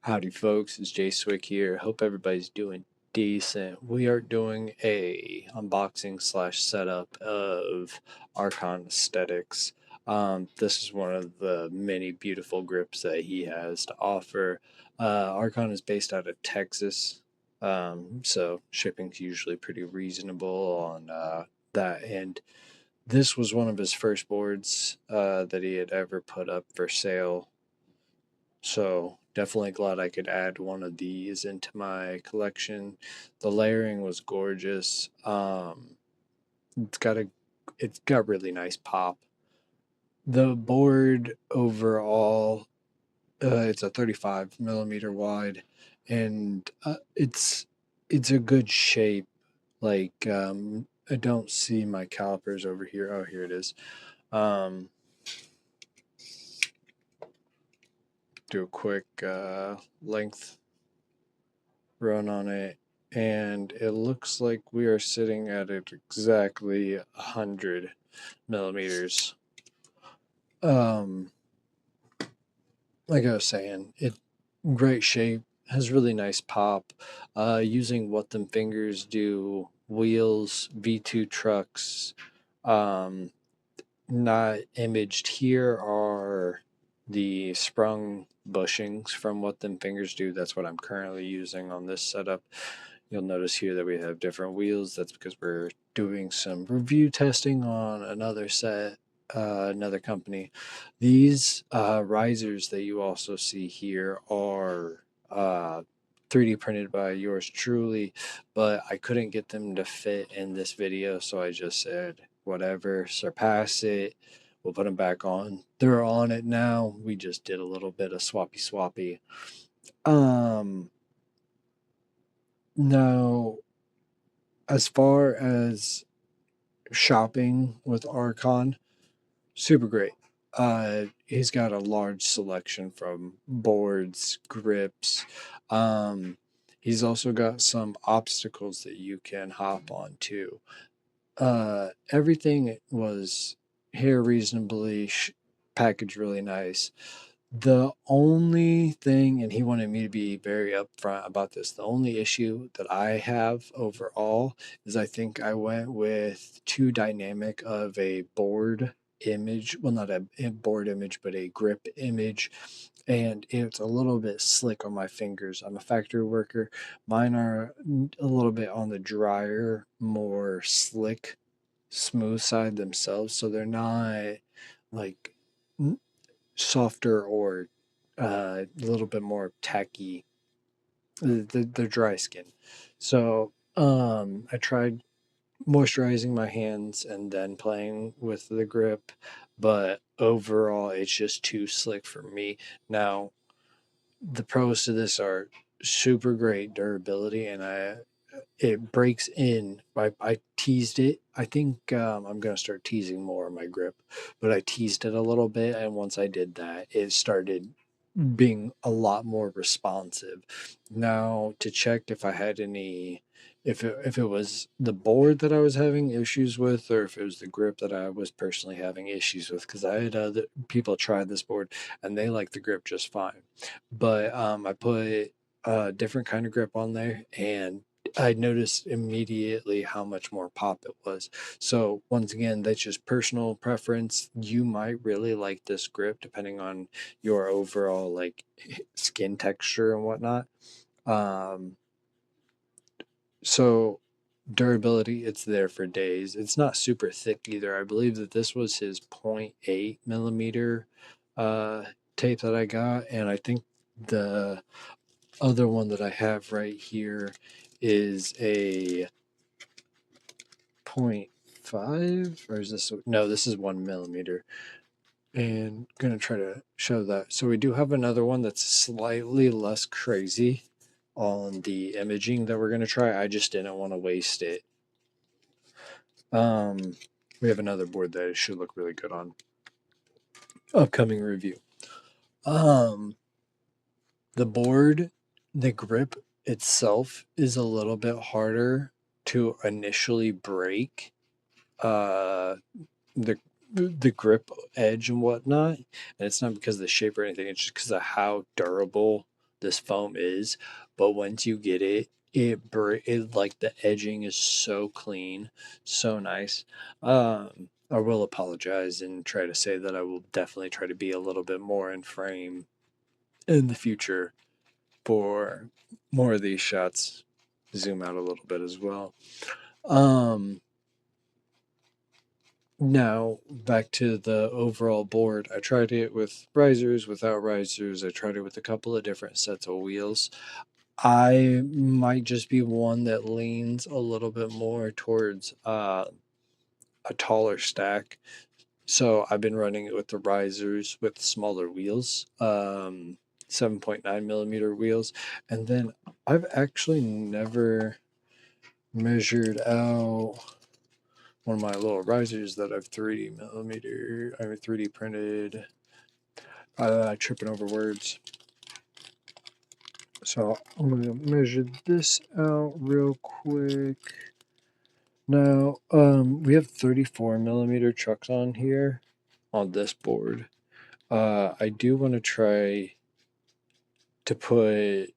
Howdy folks, it's Jay Swick here. Hope everybody's doing decent. We are doing a unboxing slash setup of Arkon Austetics. This is one of the many beautiful grips that he has to offer. Arkon is based out of Texas, so shipping's usually pretty reasonable on that end. This was one of his first boards that he had ever put up for sale, so definitely glad I could add one of these into my collection. The layering was gorgeous. It's got a it's got really nice pop. The board overall, it's a 35 millimeter wide, and it's a good shape. Like I don't see my calipers over here. Oh, here it is. Um, do a quick length run on it, and it looks like we are sitting at it exactly 100 millimeters. Like I was saying, it great shape, has really nice pop. Using What Them Fingers Do wheels, V2 trucks. Not imaged here are the sprung bushings from What Them Fingers Do. That's what I'm currently using on this setup. You'll notice here that we have different wheels. That's because we're doing some review testing on another set, another company. These risers that you also see here are 3D printed by yours truly, but I couldn't get them to fit in this video, so I just said, whatever, surpass it. We'll put them back on. They're on it now. We just did a little bit of swappy. Now, as far as shopping with Arkon, super great. He's got a large selection from boards, grips. He's also got some obstacles that you can hop on too. Everything was here reasonably packaged really nice. The only thing, and he wanted me to be very upfront about this, the only issue that I have overall is I think I went with too dynamic of a board image. Well, not a board image, but a grip image. And it's a little bit slick on my fingers. I'm a factory worker. Mine are a little bit on the drier, more slick, smooth side themselves. So they're not like softer or a little bit more tacky. They're dry skin. So I tried moisturizing my hands and then playing with the grip, but overall it's just too slick for me. Now, the pros to this are super great durability, and it breaks in. I teased it. I think I'm gonna start teasing more of my grip, but I teased it a little bit, and once I did that, it started being a lot more responsive. Now, to check if I had any, if it was the board that I was having issues with, or if it was the grip that I was personally having issues with, because I had other people try this board and they like the grip just fine. But I put a different kind of grip on there, and I noticed immediately how much more pop it was. So once again, that's just personal preference. You might really like this grip depending on your overall like skin texture and whatnot. Um, so durability, it's there for days. It's not super thick either. I believe that this was his 0.8 millimeter tape that I got, and I think the other one that I have right here is a 0.5, or is this, no, this is 1 millimeter, and gonna try to show that. So we do have another one that's slightly less crazy on the imaging that we're gonna try. I just didn't want to waste it. We have another board that should look really good on upcoming review. The board, the grip itself is a little bit harder to initially break. The grip edge and whatnot, and it's not because of the shape or anything. It's just because of how durable this foam is, but once you get it, it like the edging is so clean, so nice. I will apologize and try to say that I will definitely try to be a little bit more in frame in the future for more of these shots. Zoom out a little bit as well. Now back to the overall board. I tried it with risers, without risers. I tried it with a couple of different sets of wheels. I might just be one that leans a little bit more towards a taller stack. So I've been running it with the risers with smaller wheels, 7.9 millimeter wheels. And then I've actually never measured out one of my little risers that I've 3D printed. Tripping over words. So I'm going to measure this out real quick. Now, we have 34 millimeter chucks on here on this board. I do want to try to put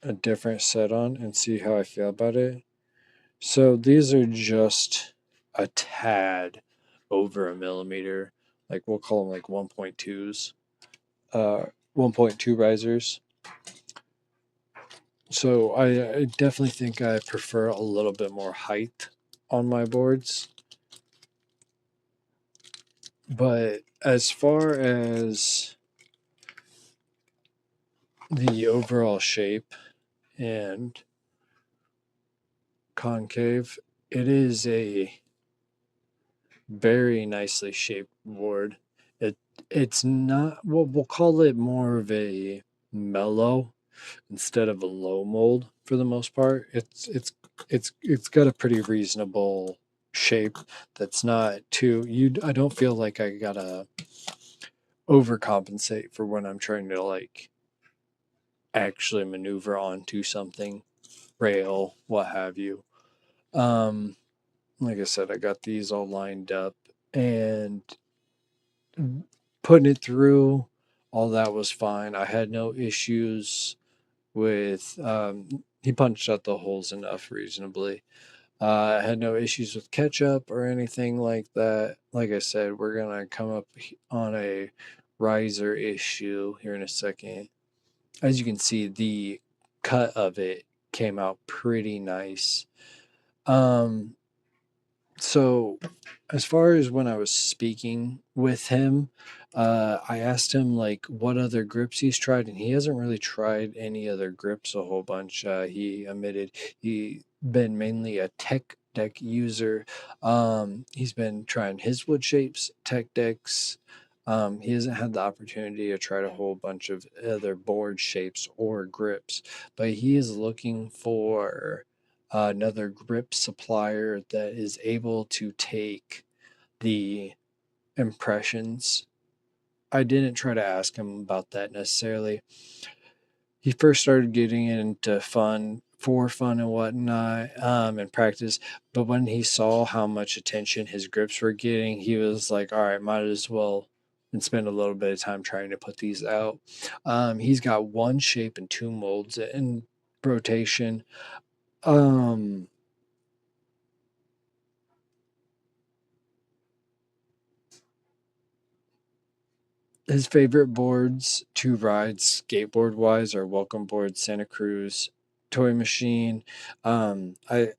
a different set on and see how I feel about it. So these are just a tad over a millimeter. Like we'll call them like 1.2s, 1.2 risers. So I definitely think I prefer a little bit more height on my boards. But as far as the overall shape and concave, it is a very nicely shaped board. It's not, well, we'll call it more of a mellow instead of a low mold for the most part. It's got a pretty reasonable shape that's not too I don't feel like I gotta overcompensate for when I'm trying to like actually maneuver onto something, rail, what have you. Like I said, I got these all lined up and putting it through, all that was fine. I had no issues with he punched out the holes enough reasonably. I had no issues with ketchup or anything like that. Like I said, we're gonna come up on a riser issue here in a second. As you can see, the cut of it came out pretty nice. Um, so as far as when I was speaking with him, I asked him like what other grips he's tried, and he hasn't really tried any other grips a whole bunch. He admitted he been mainly a tech deck user. He's been trying his wood shapes, tech decks. He hasn't had the opportunity to try a whole bunch of other board shapes or grips, but he is looking for another grip supplier that is able to take the impressions. I didn't try to ask him about that necessarily. He first started getting into for fun and whatnot, and practice. But when he saw how much attention his grips were getting, he was like, all right, might as well and spend a little bit of time trying to put these out. He's got one shape and two molds in rotation. Um, His favorite boards to ride skateboard wise are Welcome Board, Santa Cruz, Toy Machine. I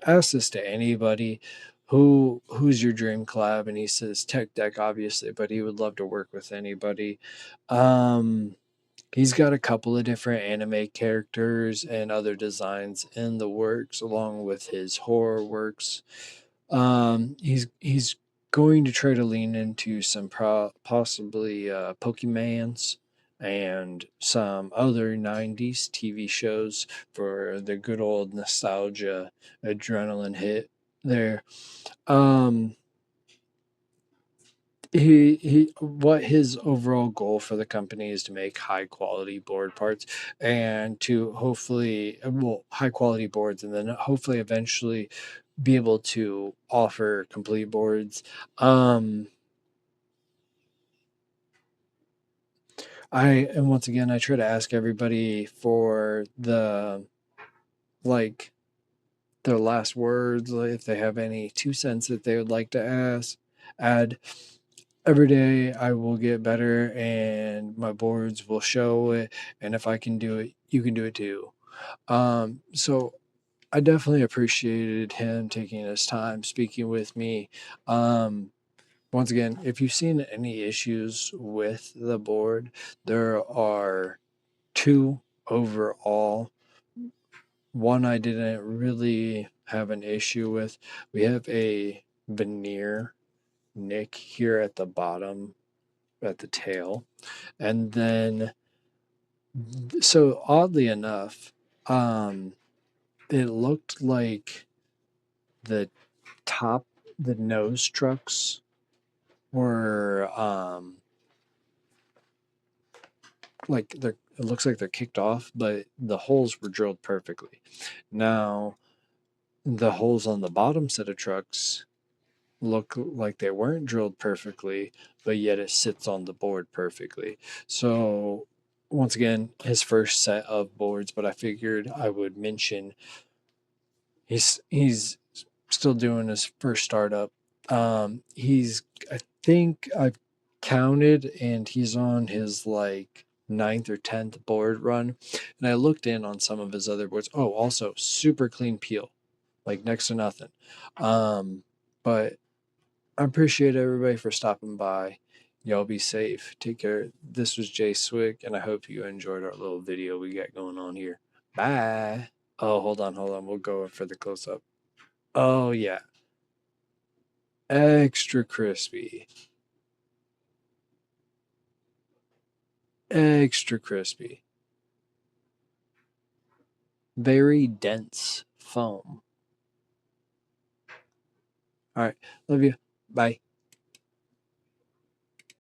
asked this to anybody who's your dream collab, and he says Tech Deck obviously, but he would love to work with anybody. He's got a couple of different anime characters and other designs in the works, along with his horror works. He's going to try to lean into some possibly Pokemans and some other 90s TV shows for the good old nostalgia adrenaline hit there. Um, he what his overall goal for the company is to make high quality board parts and to hopefully high quality boards, and then hopefully eventually be able to offer complete boards. And once again, I try to ask everybody for the, like, their last words, like if they have any 2 cents that they would like to add. Every day I will get better and my boards will show it. And if I can do it, you can do it too. So I definitely appreciated him taking his time speaking with me. Once again, if you've seen any issues with the board, there are two overall. One I didn't really have an issue with. We have a veneer nick here at the bottom, at the tail. And then, so oddly enough, it looked like the top, the nose trucks were like it looks like they're kicked off, but the holes were drilled perfectly. Now, the holes on the bottom set of trucks look like they weren't drilled perfectly, but yet it sits on the board perfectly. So, once again, his first set of boards, but I figured I would mention he's still doing his first startup. I think I've counted, and he's on his like 9th or 10th board run. And I looked in on some of his other boards. Oh, also super clean peel, like next to nothing. But I appreciate everybody for stopping by. Y'all be safe. Take care. This was Jay Swick, and I hope you enjoyed our little video we got going on here. Bye. Oh, hold on. We'll go for the close up. Oh, yeah. Extra crispy. Extra crispy. Very dense foam. All right. Love you. Bye.